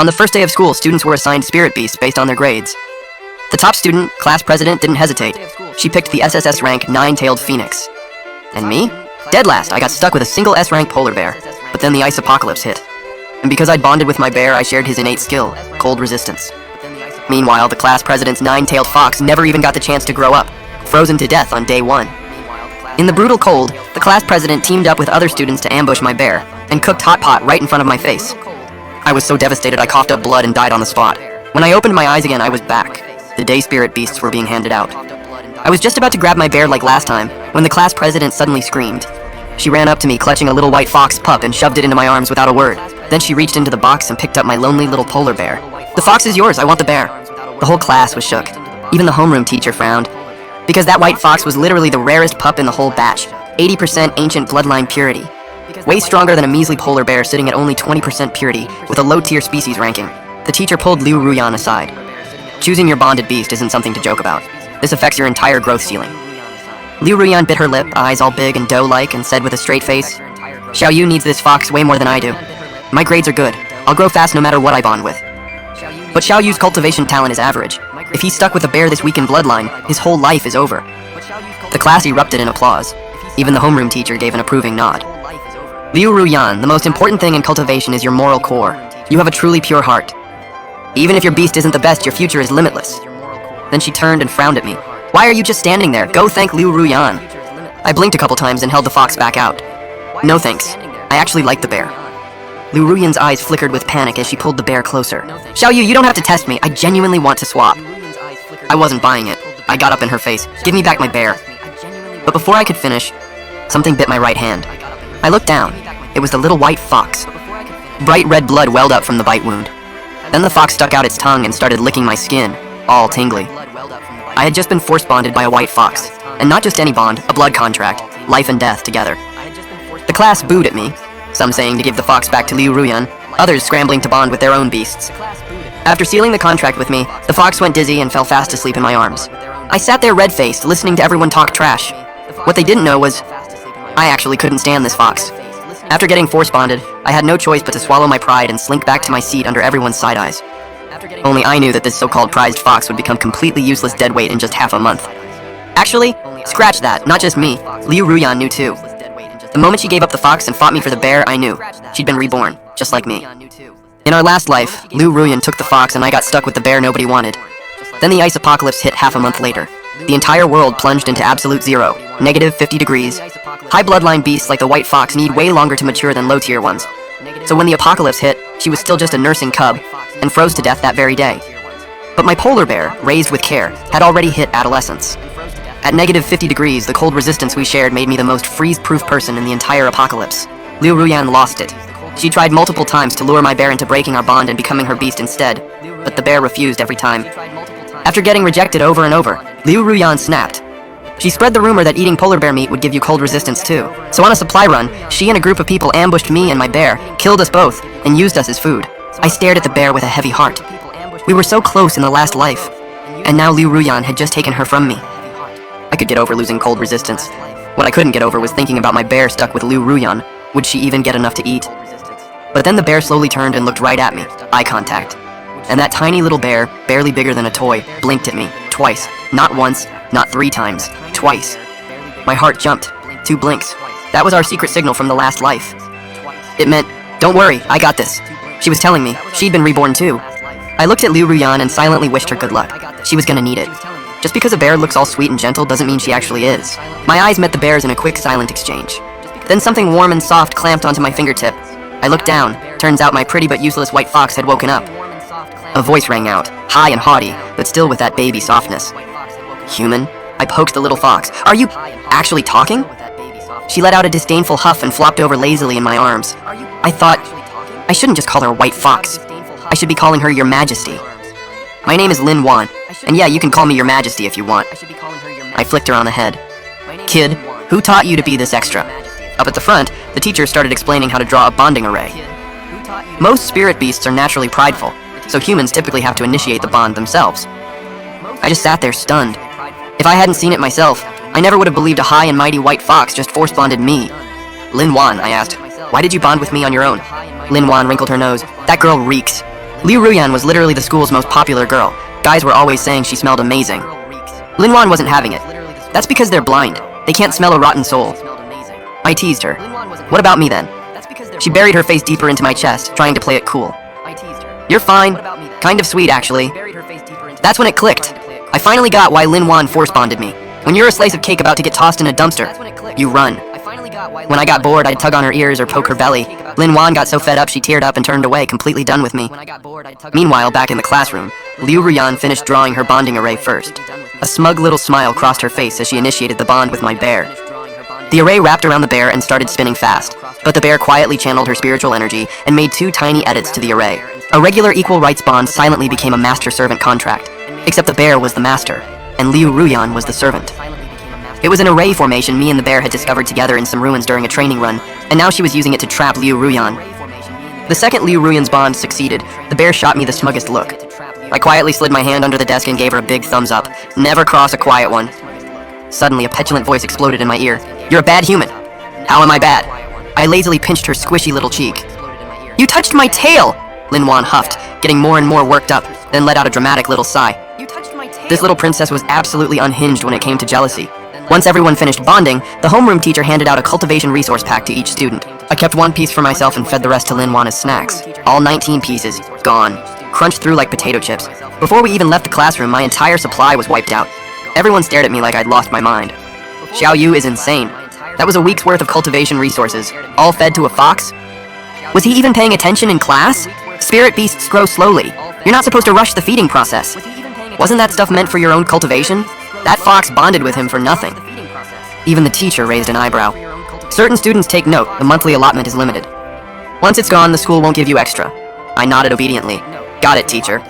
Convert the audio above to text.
On the first day of school, students were assigned spirit beasts based on their grades. The top student, class president, didn't hesitate. She picked the SSS-Rank 9-tailed phoenix. And me? Dead last, I got stuck with a single S-rank polar bear. But then the ice apocalypse hit. And because I'd bonded with my bear, I shared his innate skill, cold resistance. Meanwhile, the class president's 9-tailed fox never even got the chance to grow up, frozen to death on day 1. In the brutal cold, the class president teamed up with other students to ambush my bear, and cooked hot pot right in front of my face. I was so devastated I coughed up blood and died on the spot. When I opened my eyes again, I was back. The day spirit beasts were being handed out. I was just about to grab my bear like last time, when the class president suddenly screamed. She ran up to me, clutching a little white fox pup, and shoved it into my arms without a word. Then she reached into the box and picked up my lonely little polar bear. "The fox is yours, I want the bear." The whole class was shook. Even the homeroom teacher frowned. Because that white fox was literally the rarest pup in the whole batch. 80% ancient bloodline purity. Way stronger than a measly polar bear sitting at only 20% purity, with a low-tier species ranking. The teacher pulled Liu Ruyan aside. Choosing your bonded beast isn't something to joke about. This affects your entire growth ceiling. Liu Ruyan bit her lip, eyes all big and dough-like, and said with a straight face, "Xiao Yu needs this fox way more than I do. My grades are good. I'll grow fast no matter what I bond with. But Xiao Yu's cultivation talent is average. If he's stuck with a bear this weak in bloodline, his whole life is over." The class erupted in applause. Even the homeroom teacher gave an approving nod. Liu Ruyan, the most important thing in cultivation is your moral core. You have a truly pure heart. Even if your beast isn't the best, your future is limitless. Then she turned and frowned at me. "Why are you just standing there? Go thank Liu Ruyan." I blinked a couple times and held the fox back out. "No thanks. I actually like the bear." Liu Ruyan's eyes flickered with panic as she pulled the bear closer. "Xiao Yu, you don't have to test me. I genuinely want to swap." I wasn't buying it. I got up in her face. "Give me back my bear." But before I could finish, something bit my right hand. I looked down. It was the little white fox. Bright red blood welled up from the bite wound. Then the fox stuck out its tongue and started licking my skin, all tingly. I had just been force bonded by a white fox, and not just any bond, a blood contract, life and death together. The class booed at me, some saying to give the fox back to Liu Ruyan, others scrambling to bond with their own beasts. After sealing the contract with me, the fox went dizzy and fell fast asleep in my arms. I sat there red-faced, listening to everyone talk trash. What they didn't know was, I actually couldn't stand this fox. After getting force bonded, I had no choice but to swallow my pride and slink back to my seat under everyone's side eyes. Only I knew that this so-called prized fox would become completely useless deadweight in just half a month. Actually, scratch that, not just me. Liu Ruyan knew too. The moment she gave up the fox and fought me for the bear, I knew. She'd been reborn, just like me. In our last life, Liu Ruyan took the fox and I got stuck with the bear nobody wanted. Then the ice apocalypse hit half a month later. The entire world plunged into absolute zero, negative 50 degrees. High bloodline beasts like the white fox need way longer to mature than low-tier ones. So when the apocalypse hit, she was still just a nursing cub, and froze to death that very day. But my polar bear, raised with care, had already hit adolescence. At negative 50 degrees, the cold resistance we shared made me the most freeze-proof person in the entire apocalypse. Liu Ruyan lost it. She tried multiple times to lure my bear into breaking our bond and becoming her beast instead, but the bear refused every time. After getting rejected over and over, Liu Ruyan snapped. She spread the rumor that eating polar bear meat would give you cold resistance too. So on a supply run, she and a group of people ambushed me and my bear, killed us both, and used us as food. I stared at the bear with a heavy heart. We were so close in the last life, and now Liu Ruyan had just taken her from me. I could get over losing cold resistance. What I couldn't get over was thinking about my bear stuck with Liu Ruyan. Would she even get enough to eat? But then the bear slowly turned and looked right at me, eye contact. And that tiny little bear, barely bigger than a toy, blinked at me, twice. Not once, not 3 times, twice. My heart jumped. 2 blinks. That was our secret signal from the last life. It meant, "Don't worry, I got this." She was telling me, she'd been reborn too. I looked at Liu Ruyan and silently wished her good luck. She was gonna need it. Just because a bear looks all sweet and gentle doesn't mean she actually is. My eyes met the bear's in a quick, silent exchange. Then something warm and soft clamped onto my fingertip. I looked down. Turns out my pretty but useless white fox had woken up. A voice rang out, high and haughty, but still with that baby softness. "Human?" I poked the little fox. "Are you actually talking?" She let out a disdainful huff and flopped over lazily in my arms. I thought, I shouldn't just call her a white fox. I should be calling her Your Majesty. "My name is Lin Wan, and yeah, you can call me Your Majesty if you want." I flicked her on the head. "Kid, who taught you to be this extra?" Up at the front, the teacher started explaining how to draw a bonding array. Most spirit beasts are naturally prideful, so humans typically have to initiate the bond themselves. I just sat there stunned. If I hadn't seen it myself, I never would have believed a high and mighty white fox just force-bonded me. "Lin Wan," I asked, "why did you bond with me on your own?" Lin Wan wrinkled her nose. "That girl reeks. Liu Ruyan was literally the school's most popular girl. Guys were always saying she smelled amazing. Linwan wasn't having it. That's because they're blind. They can't smell a rotten soul. I teased her. What about me then? She buried her face deeper into my chest, trying to play it cool. You're fine. Kind of sweet, actually. That's when it clicked. I finally got why Linwan force-bonded me. When you're a slice of cake about to get tossed in a dumpster, you run. When I got bored, I'd tug on her ears or poke her belly. Linwan got so fed up she teared up and turned away, completely done with me. Meanwhile, back in the classroom, Liu Ruyan finished drawing her bonding array first. A smug little smile crossed her face as she initiated the bond with my bear. The array wrapped around the bear and started spinning fast, but the bear quietly channeled her spiritual energy and made 2 tiny edits to the array. A regular equal rights bond silently became a master-servant contract, except the bear was the master, and Liu Ruyan was the servant. It was an array formation me and the bear had discovered together in some ruins during a training run, and now she was using it to trap Liu Ruyan. The second Liu Ruyan's bond succeeded, the bear shot me the smuggest look. I quietly slid my hand under the desk and gave her a big thumbs up. Never cross a quiet one. Suddenly, a petulant voice exploded in my ear. You're a bad human. How am I bad? I lazily pinched her squishy little cheek. You touched my tail! Linwan huffed, getting more and more worked up, then let out a dramatic little sigh. This little princess was absolutely unhinged when it came to jealousy. Once everyone finished bonding, the homeroom teacher handed out a cultivation resource pack to each student. I kept 1 piece for myself and fed the rest to Linwan as snacks. All 19 pieces, gone. Crunched through like potato chips. Before we even left the classroom, my entire supply was wiped out. Everyone stared at me like I'd lost my mind. Xiao Yu is insane. That was a week's worth of cultivation resources, all fed to a fox? Was he even paying attention in class? Spirit beasts grow slowly. You're not supposed to rush the feeding process. Wasn't that stuff meant for your own cultivation? That fox bonded with him for nothing. Even the teacher raised an eyebrow. Certain students take note, the monthly allotment is limited. Once it's gone, the school won't give you extra. I nodded obediently. Got it, teacher.